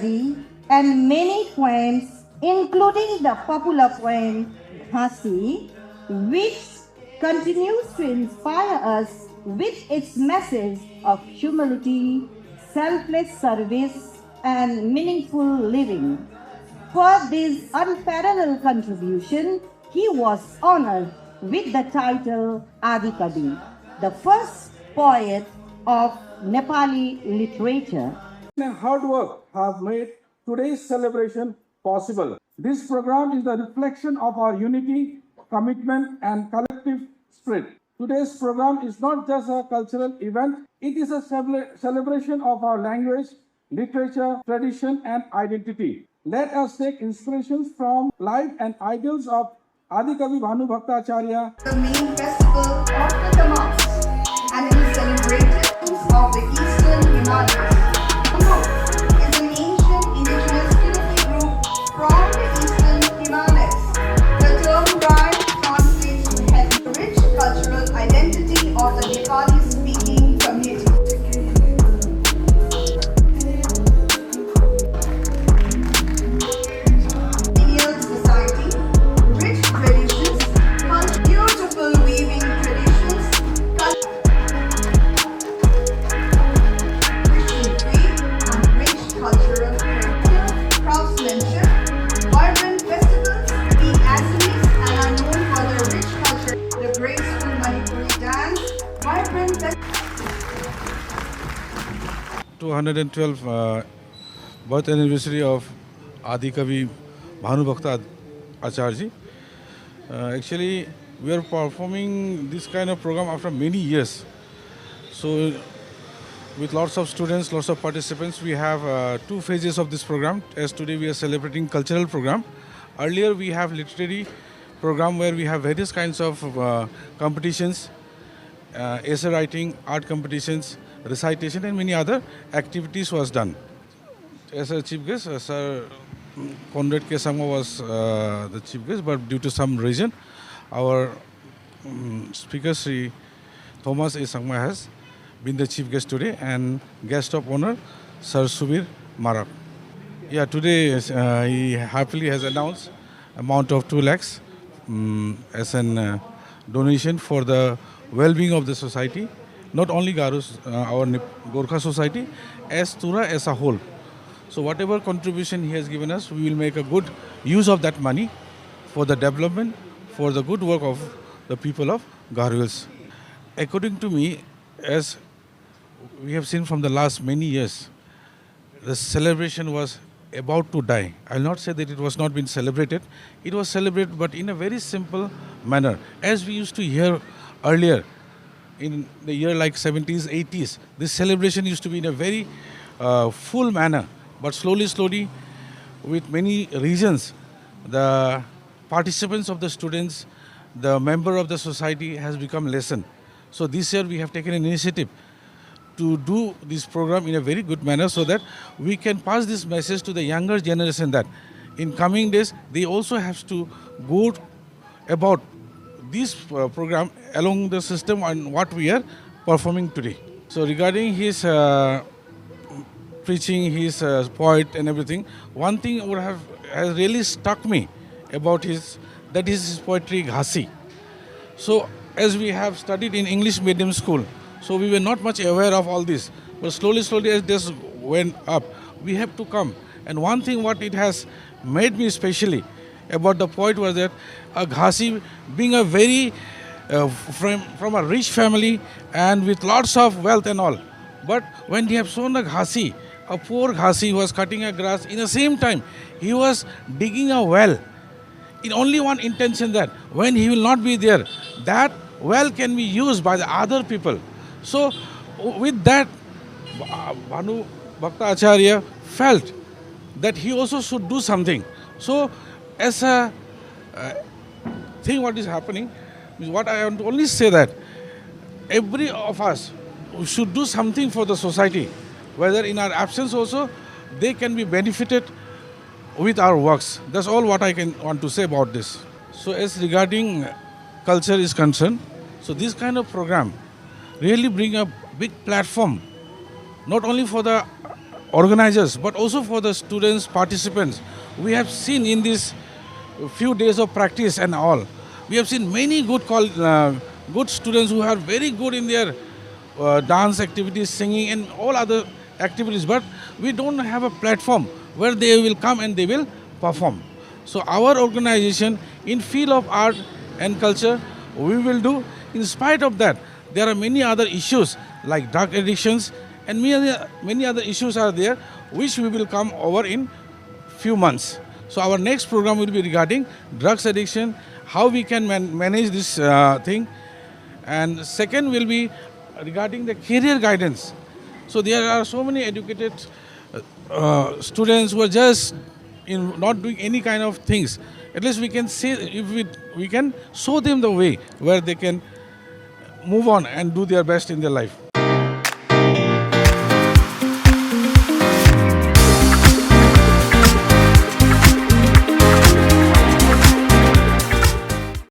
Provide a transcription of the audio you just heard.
and many poems, including the popular poem Hasi, which continues to inspire us with its message of humility, selfless service, and meaningful living. For this unparalleled contribution, he was honored with the title Adi Kavi, the first poet of Nepali literature. And hard work have made today's celebration possible. This program is the reflection of our unity, commitment, and collective spirit. Today's program is not just a cultural event, it is a celebration of our language, literature, tradition, and identity. Let us take inspirations from life and ideals of Adi Kavi Bhanu Bhaktacharya. The main festival of the Tamas and is celebrated of the Eastern Himalayas. Kuno is an ancient indigenous Tibetan group from the Eastern Himalayas. The term Rai translates to help the rich cultural identity of the Nepali-speaking community. Lineal society, rich traditions, beautiful weaving traditions, and rich cultural heritage, craftsmanship, vibrant festivals, the Assamese and are known for their rich culture, the graceful Manipuri dance, vibrant festivals. 212 birth anniversary of Adi Kavi Bhanu Bhakta Acharya. Actually, we are performing this kind of program after many years. So, with lots of students, lots of participants, we have two phases of this program. As today we are celebrating cultural program. Earlier we have literary program where we have various kinds of competitions, essay writing, art competitions, recitation, and many other activities was done. As a chief guest, Sir Conrad K. Sangma was the chief guest, but due to some reason, our speaker, Sri Thomas A. Sangma, has been the chief guest today, and guest of honor, Sir Subir Marak. Yeah, today he happily has announced amount of 2 lakhs as an donation for the well-being of the society, not only Garus, our Gorkha society, as Tura as a whole. So whatever contribution he has given us, we will make a good use of that money for the development, for the good work of the people of Garhwals. According to me, as we have seen from the last many years, the celebration was about to die. I will not say that it was not been celebrated. It was celebrated, but in a very simple manner. As we used to hear earlier, in the year like 70s, 80s, this celebration used to be in a very full manner. But slowly, with many reasons, the participants of the students, the member of the society has become lessened. So this year we have taken an initiative to do this program in a very good manner so that we can pass this message to the younger generation that in coming days they also have to go about this program along the system and what we are performing today. So regarding his preaching, his poet and everything, one thing has really struck me about his poetry Ghasi. So as we have studied in English medium school, so we were not much aware of all this. But slowly as this went up, we have to come. And one thing what it has made me especially about the poet was that Ghasi being a very, from a rich family and with lots of wealth and all. But when they have shown a poor Ghasi was cutting a grass, in the same time he was digging a well. In only one intention that when he will not be there, that well can be used by the other people. So with that, Bhanu Bhakta Acharya felt that he also should do something. So as a thing what is happening, what I want to only say that every of us should do something for the society. Whether in our absence also, they can be benefited with our works. That's all what I want to say about this. So as regarding culture is concerned, so this kind of program really bring a big platform, not only for the organizers, but also for the students, participants. We have seen in these few days of practice and all, we have seen many good students who are very good in their dance activities, singing and all other activities, but we don't have a platform where they will come and they will perform. So our organization in field of art and culture, we will do. In spite of that, there are many other issues like drug addictions and many other issues are there, which we will come over in few months. So our next program will be regarding drugs addiction, how we can manage this thing. And second will be regarding the career guidance. So there are so many educated students who are just not doing any kind of things. At least we can say, if we can show them the way where they can move on and do their best in their life.